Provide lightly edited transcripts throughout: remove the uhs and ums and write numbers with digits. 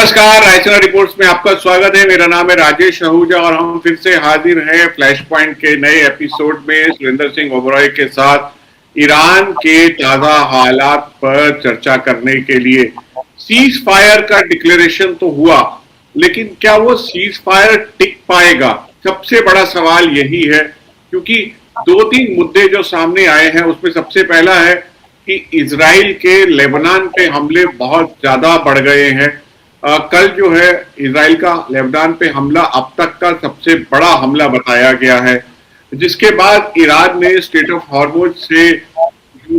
नमस्कार, रायसीना रिपोर्ट्स में आपका स्वागत है। मेरा नाम है राजेश आहूजा और हम फिर से हाजिर हैं फ्लैश पॉइंट के नए एपिसोड में सुरेंद्र सिंह ओबरॉय के साथ ईरान के ताजा हालात पर चर्चा करने के लिए। सीज फायर का डिक्लेरेशन तो हुआ, लेकिन क्या वो सीज फायर टिक पाएगा? सबसे बड़ा सवाल यही है, क्योंकि दो तीन मुद्दे जो सामने आए हैं उसमें सबसे पहला है कि इजराइल के लेबनान पे हमले बहुत ज्यादा बढ़ गए हैं। कल जो है इजराइल का लेबनान पे हमला अब तक का सबसे बड़ा हमला बताया गया है, जिसके बाद ईरान ने स्ट्रेट ऑफ हॉर्मुज से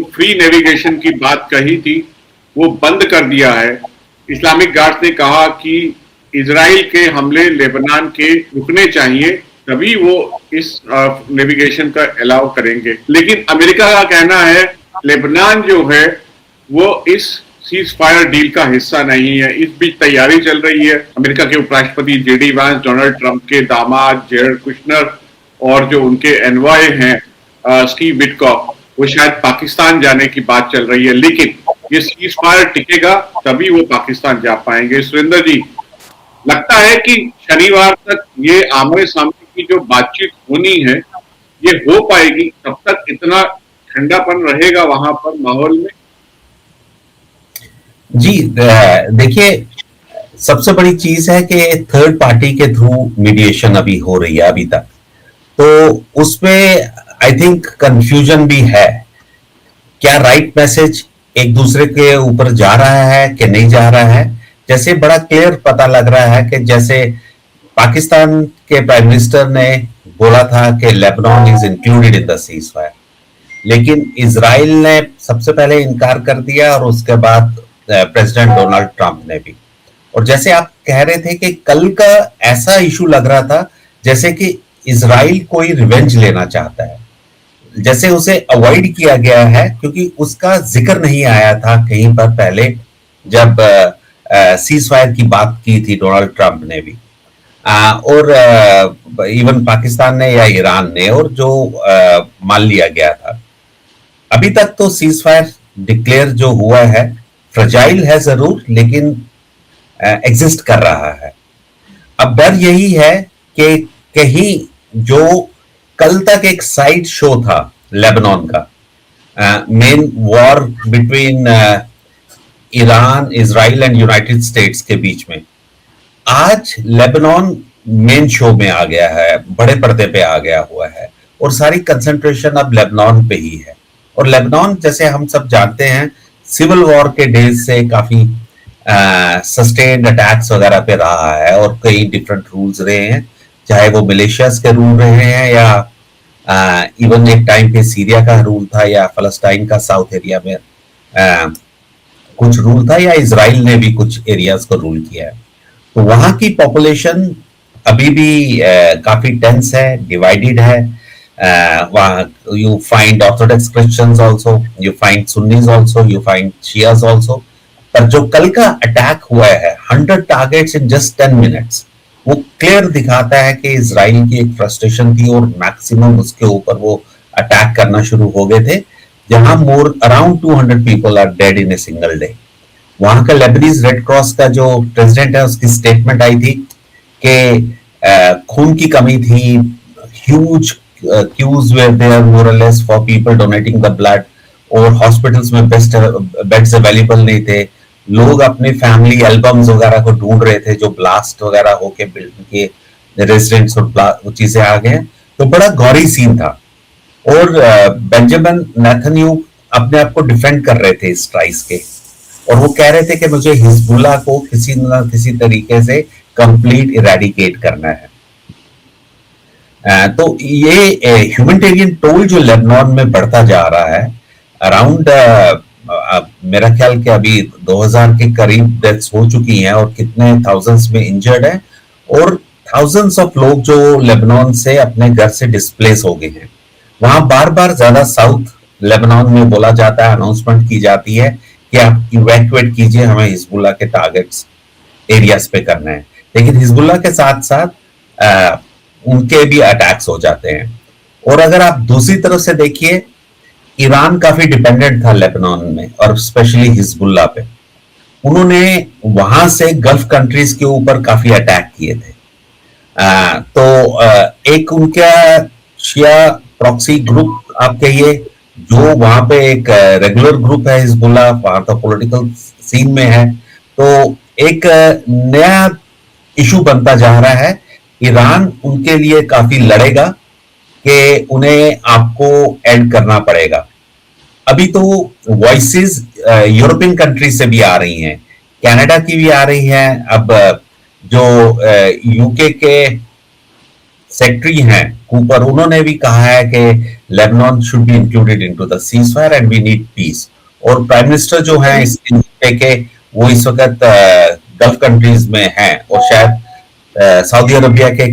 फ्री नेविगेशन की बात कही थी वो बंद कर दिया है। इस्लामिक गार्ड्स ने कहा कि इजराइल के हमले लेबनान के रुकने चाहिए, तभी वो इस नेविगेशन का अलाउ करेंगे। लेकिन अमेरिका का कहना है लेबनान जो है वो इस सीज फायर डील का हिस्सा नहीं है। इस बीच तैयारी चल रही है। अमेरिका के उपराष्ट्रपति जेडी वांस, डोनाल्ड ट्रंप के दामाद जेरेड कुशनर और जो उनके एनवॉय हैं स्टीव विटकॉफ, वो शायद पाकिस्तान जाने की बात चल रही है। लेकिन ये सीज फायर टिकेगा तभी वो पाकिस्तान जा पाएंगे। सुरेंद्र जी, लगता है कि शनिवार तक ये आमने सामने की जो बातचीत होनी है ये हो पाएगी? तब तक इतना ठंडापन रहेगा वहां पर माहौल में? जी, देखिए, सबसे बड़ी चीज है कि थर्ड पार्टी के थ्रू मीडिएशन अभी हो रही है अभी तक, तो उसमें आई थिंक कंफ्यूजन भी है। क्या राइट मैसेज एक दूसरे के ऊपर जा रहा है कि नहीं जा रहा है? जैसे बड़ा क्लियर पता लग रहा है कि जैसे पाकिस्तान के प्राइम मिनिस्टर ने बोला था कि Lebanon is included in the cease fire, लेकिन इजराइल ने सबसे पहले इनकार कर दिया और उसके बाद प्रेसिडेंट डोनाल्ड ट्रंप ने भी। और जैसे आप कह रहे थे कि कल का ऐसा इशू लग रहा था जैसे कि इजराइल कोई रिवेंज लेना चाहता है, जैसे उसे अवॉइड किया गया है, क्योंकि उसका जिक्र नहीं आया था कहीं पर पहले जब सीज फायर की बात की थी डोनाल्ड ट्रंप ने भी, और इवन पाकिस्तान ने या ईरान ने, और जो मान लिया गया था। अभी तक तो सीज फायर डिक्लेयर जो हुआ है फ्रजाइल है जरूर, लेकिन एग्जिस्ट कर रहा है। अब डर यही है कि कहीं जो कल तक एक साइड शो था लेबनान का, main war between Iran, Israel and United states के बीच में, आज लेबनान मेन शो में आ गया है, बड़े पर्दे पे आ गया हुआ है, और सारी कंसंट्रेशन अब लेबनान पे ही है। और लेबनान, जैसे हम सब जानते हैं, सिविल वॉर के डेज से काफी सस्टेन्ड अटैक्स वगैरह पे रहा है और कई डिफरेंट रूल्स रहे हैं, चाहे वो मिलिशियास के रूल रहे हैं या इवन एक टाइम पे सीरिया का रूल था, या फलस्तीन का साउथ एरिया में कुछ रूल था, या इजराइल ने भी कुछ एरियाज को रूल किया है। तो वहां की पॉपुलेशन अभी भी काफी टेंस है, डिवाइडेड है। You find Orthodox Christians also, you find Sunnis also, you find Shias also. पर जो कल का अटैक हुआ है 100 टारगेट्स इन जस्ट 10 मिनट्स, वो क्लियर दिखाता है कि इजराइल की एक फ्रस्ट्रेशन थी और मैक्सिमम उसके ऊपर वो अटैक करना शुरू हो गए थे, जहां more around 200 people are dead in a single day. वहां का लेबनीज रेड क्रॉस का जो प्रेसिडेंट है, उसकी स्टेटमेंट आई थी कि खून की कमी थी, huge queues were there more or less for people donating the blood, और हॉस्पिटल्स में बेस्ट बेड्स अवेलेबल नहीं थे। लोग अपने फैमिली एल्बम्स वगैरह को ढूंढ रहे थे जो ब्लास्ट वगैरह होके बिल्डिंग के रेजिडेंट्स और चीजें आ गए। तो बड़ा गौरी सीन था, और बेंजामिन नेतन्याहू अपने आप को डिफेंड कर रहे थे इस स्ट्राइक के, और वो कह रहे थे कि मुझे हिजबुल्लाह को किसी न किसी तरीके से कंप्लीट इरेडिकेट करना है। तो ये ह्यूमैनिटेरियन टोल जो लेबनान में बढ़ता जा रहा है, अराउंड मेरा ख्याल कि अभी 2000 के करीब डेथ्स हो चुकी हैं और कितने थाउजेंड्स में इंजर्ड है, और थाउजेंड्स ऑफ लोग जो लेबनान से अपने घर से डिस्प्लेस हो गए हैं। वहां बार बार ज्यादा साउथ लेबनान में बोला जाता है, अनाउंसमेंट की जाती है कि आप इवैक्यूएट कीजिए, हमें हिजबुल्लाह के टारगेट्स एरियाज पे करना है। लेकिन हिजबुल्लाह के साथ साथ उनके भी अटैक्स हो जाते हैं। और अगर आप दूसरी तरफ से देखिए, ईरान काफी डिपेंडेंट था लेबनान में और स्पेशली हिजबुल्लाह पे, उन्होंने वहां से गल्फ कंट्रीज के ऊपर काफी अटैक किए थे। एक उनका शिया प्रॉक्सी ग्रुप आप कहिए, जो वहां पे एक रेगुलर ग्रुप है हिजबुल्लाह, वहां का पॉलिटिकल सीन में है। तो एक नया इशू बनता जा रहा है। ईरान उनके लिए काफी लड़ेगा कि उन्हें आपको एंड करना पड़ेगा। अभी तो वॉइसेस यूरोपियन कंट्री से भी आ रही हैं, कनाडा की भी आ रही हैं। अब जो यूके के सेक्रेटरी हैं कूपर, उन्होंने भी कहा है कि Lebanon should be included into the ceasefire and we need peace. और प्राइम मिनिस्टर जो है इसके के वो इस वक्त गल्फ कंट्रीज में हैं और शायद सऊदी अरबिया के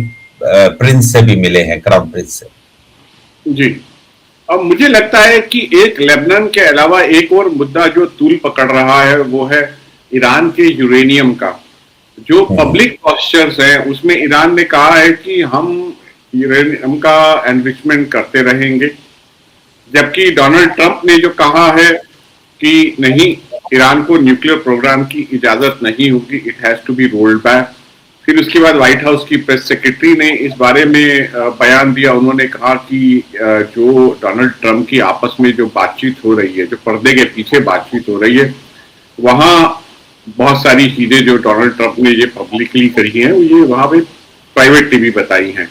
प्रिंस से भी मिले हैं, क्राउन प्रिंस से। जी, अब मुझे लगता है कि एक लेबनान के अलावा एक और मुद्दा जो तूल पकड़ रहा है वो है ईरान के यूरेनियम का। जो पब्लिक पॉस्चर्स हैं उसमें ईरान ने कहा है कि हम यूरेनियम का एनरिचमेंट करते रहेंगे, जबकि डोनाल्ड ट्रंप ने जो कहा है कि नहीं, ईरान को न्यूक्लियर प्रोग्राम की इजाजत नहीं होगी, it has to be rolled back. फिर उसके बाद व्हाइट हाउस की प्रेस सेक्रेटरी ने इस बारे में बयान दिया। उन्होंने कहा कि जो डोनाल्ड ट्रंप की आपस में जो बातचीत हो रही है, जो पर्दे के पीछे बातचीत हो रही है, वहां बहुत सारी चीजें जो डोनाल्ड ट्रंप ने ये पब्लिकली करी हैं, ये वहां पे प्राइवेट टीवी बताई हैं।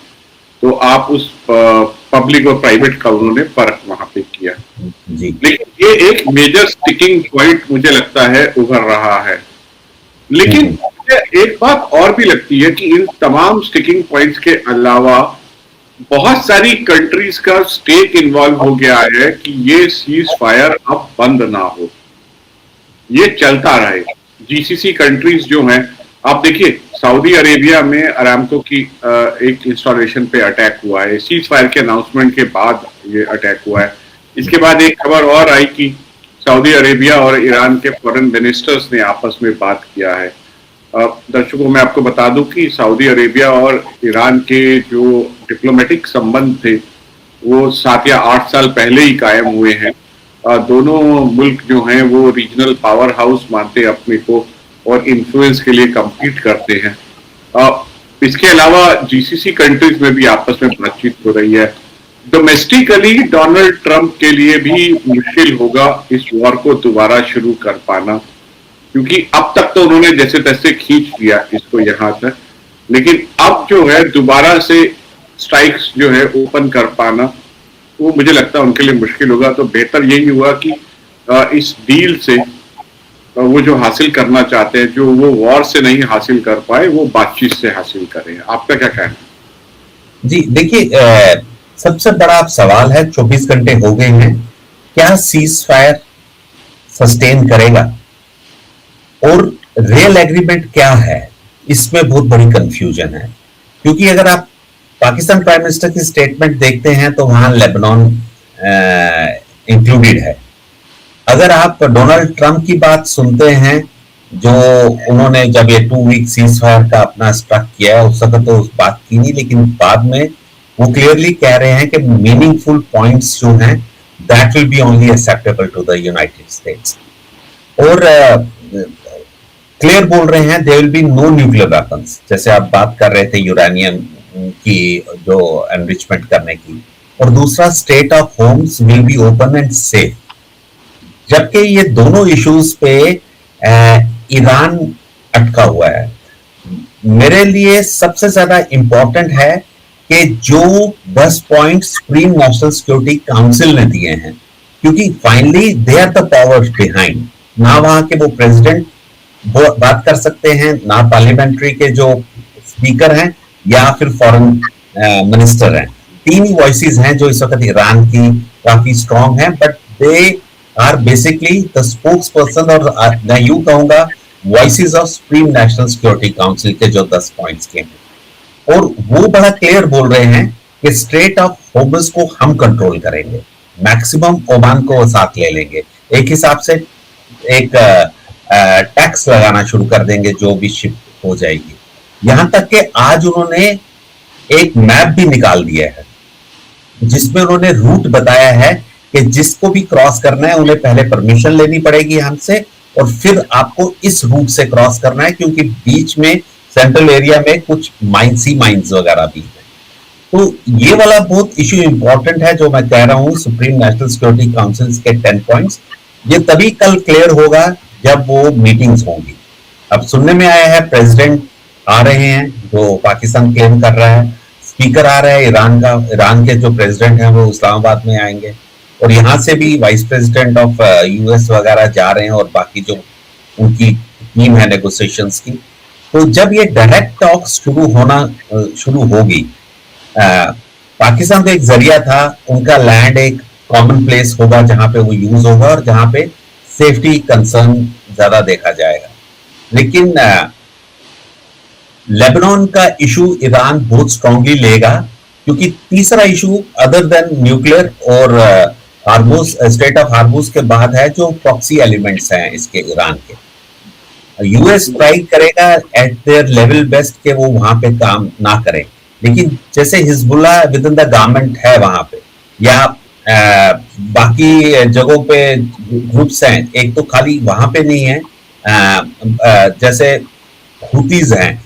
तो आप उस पब्लिक और प्राइवेट का उन्होंने फर्क वहां पे किया। लेकिन ये एक मेजर स्टिकिंग पॉइंट मुझे लगता है उभर रहा है। लेकिन मुझे एक बात और भी लगती है कि इन तमाम स्टिकिंग पॉइंट्स के अलावा बहुत सारी कंट्रीज का स्टेक इन्वॉल्व हो गया है कि ये सीज फायर अब बंद ना हो, ये चलता रहे। जीसीसी कंट्रीज जो हैं, आप देखिए सऊदी अरेबिया में अरामको की एक इंस्टॉलेशन पे अटैक हुआ है, सीज फायर के अनाउंसमेंट के बाद ये अटैक हुआ है। इसके बाद एक खबर और आई कि सऊदी अरेबिया और ईरान के फॉरेन मिनिस्टर्स ने आपस में बात किया है। दर्शकों, मैं आपको बता दूं कि सऊदी अरेबिया और ईरान के जो डिप्लोमेटिक संबंध थे वो 7 या 8 साल पहले ही कायम हुए हैं। दोनों मुल्क जो हैं वो रीजनल पावर हाउस मानते हैं अपने को और इन्फ्लुएंस के लिए कम्पीट करते हैं। इसके अलावा जीसीसी कंट्रीज में भी आपस में बातचीत हो रही है। डोमेस्टिकली डोनाल्ड ट्रंप के लिए भी मुश्किल होगा इस वॉर को दोबारा शुरू कर पाना, क्योंकि अब तक तो उन्होंने जैसे तैसे खींच लिया इसको यहां तक, लेकिन अब जो है दोबारा से स्ट्राइक्स जो है ओपन कर पाना वो मुझे लगता है उनके लिए मुश्किल होगा। तो बेहतर यही हुआ कि इस डील से वो जो हासिल करना चाहते हैं, जो वो वॉर से नहीं हासिल कर पाए, वो बातचीत से हासिल करें। आपका क्या कहना है? जी देखिए, सबसे बड़ा सवाल है, 24 घंटे हो गए हैं, क्या सीज फायर सस्टेन करेगा और रियल एग्रीमेंट क्या है, इसमें बहुत बड़ी कंफ्यूजन है। क्योंकि अगर आप पाकिस्तान प्राइम मिनिस्टर की स्टेटमेंट देखते हैं तो वहां लेबनान इंक्लूडेड है। अगर आप डोनाल्ड ट्रंप की बात सुनते हैं, जो उन्होंने जब ये 2 वीक सीज फायर का अपना स्ट्रक किया है, उस वक्त तो उस बात की नहीं, लेकिन बाद में वो क्लियरली कह रहे हैं कि मीनिंगफुल पॉइंट्स जो हैं that will be only acceptable to the United States. और क्लियर बोल रहे हैं there will be no nuclear weapons, जैसे आप बात कर रहे थे यूरेनियम की जो एनरिचमेंट करने की। और दूसरा, Strait of Hormuz will be open and safe. जबकि ये दोनों इश्यूज पे ईरान अटका हुआ है। मेरे लिए सबसे ज्यादा इंपॉर्टेंट है कि जो 10 point Supreme National Security Council ने दिए हैं, क्योंकि finally they are the powers behind. ना वहां के वो प्रेसिडेंट बात कर सकते हैं, ना पार्लियामेंट्री के जो स्पीकर हैं या फिर फॉरेन मिनिस्टर हैं। 3 ही वॉइसेस हैं जो इस वक्त ईरान की काफी स्ट्रांग हैं, but they are basically the spokesperson, और मैं यूं कहूंगा voices of Supreme National Security Council के जो 10 पॉइंट्स के हैं। और वो बड़ा क्लियर बोल रहे हैं कि स्ट्रेट ऑफ होर्मुज को हम कंट्रोल करेंगे, मैक्सिमम ओमान को साथ ले लेंगे, एक हिसाब से एक टैक्स लगाना शुरू कर देंगे जो भी शिप हो जाएगी। यहां तक कि आज उन्होंने एक मैप भी निकाल दिया है जिसमें उन्होंने रूट बताया है कि जिसको भी क्रॉस करना है उन्हें पहले परमिशन लेनी पड़ेगी हमसे, और फिर आपको इस रूट से क्रॉस करना है, क्योंकि बीच में सेंट्रल एरिया में कुछ माइंस वगैरह भी है। तो ये वाला बहुत इश्यू इंपॉर्टेंट है जो मैं कह रहा हूँ, सुप्रीम नेशनल सिक्योरिटी काउंसिल के 10 पॉइंट्स, ये तभी कल क्लियर होगा जब वो मीटिंग्स होंगी। अब सुनने में आया है प्रेसिडेंट आ रहे हैं जो पाकिस्तान क्लेम कर रहा है, स्पीकर आ रहा है ईरान का, ईरान के जो प्रेसिडेंट हैं वो इस्लामाबाद में आएंगे, और यहाँ से भी वाइस प्रेसिडेंट ऑफ यूएस वगैरह जा रहे हैं, और बाकी जो उनकी टीम है नेगोशिएशंस की। तो जब ये डायरेक्ट टॉक शुरू होगी, पाकिस्तान तो एक जरिया था, उनका लैंड एक कॉमन प्लेस होगा जहां पे वो यूज होगा और जहां पे सेफ्टी कंसर्न ज्यादा देखा जाएगा। लेकिन लेबनान का इशू ईरान बहुत स्ट्रांगली लेगा, क्योंकि तीसरा इशू अदर देन न्यूक्लियर और हार्मोज, स्टेट ऑफ हार्मोज के बाद है जो प्रॉक्सी एलिमेंट्स हैं इसके ईरान के। यूएस ट्राई करेगा एट देयर लेवल बेस्ट के वो वहां पे काम ना करें, लेकिन जैसे Hezbollah with in the government है वहां पे, या बाकी जगहों पे ग्रुप्स हैं, एक तो खाली वहां पे नहीं है, जैसे हुतीज हैं,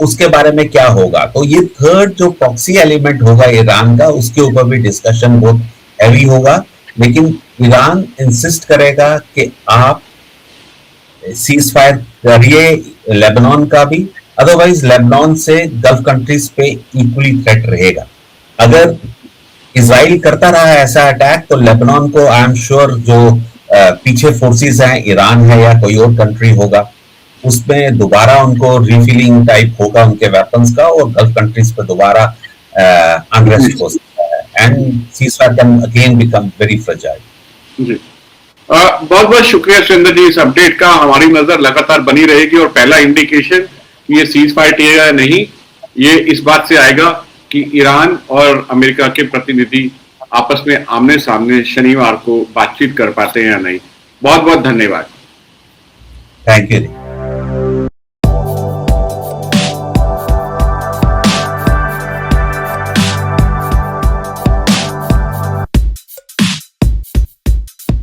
उसके बारे में क्या होगा। तो ये थर्ड जो प्रॉक्सी एलिमेंट होगा ईरान का, उसके ऊपर भी डिस्कशन बहुत हैवी होगा। लेकिन ईरान इंसिस्ट करेगा कि आप सीज फायर करिए लेबनान का भी, अदरवाइज लेबनान से गल्फ कंट्रीज पे इक्वली थ्रेट रहेगा। अगर इजराइल करता रहा ऐसा अटैक तो लेबनान को आई एम श्योर जो पीछे फोर्सेस हैं, ईरान है या कोई और कंट्री होगा, उसमें दोबारा उनको रिफिलिंग टाइप होगा उनके वेपन्स का, और गल्फ कंट्रीज पे दोबारा अनरेस्ट हो सकता है, and ceasefire can again become very fragile. जी, बहुत बहुत शुक्रिया सुरेंद्र जी इस अपडेट का। हमारी नजर लगातार बनी रहेगी, और पहला इंडिकेशन ये सीज फायर टिकेगा नहीं, ये इस बात से आएगा कि ईरान और अमेरिका के प्रतिनिधि आपस में आमने सामने शनिवार को बातचीत कर पाते हैं या नहीं। बहुत बहुत धन्यवाद। Thank you.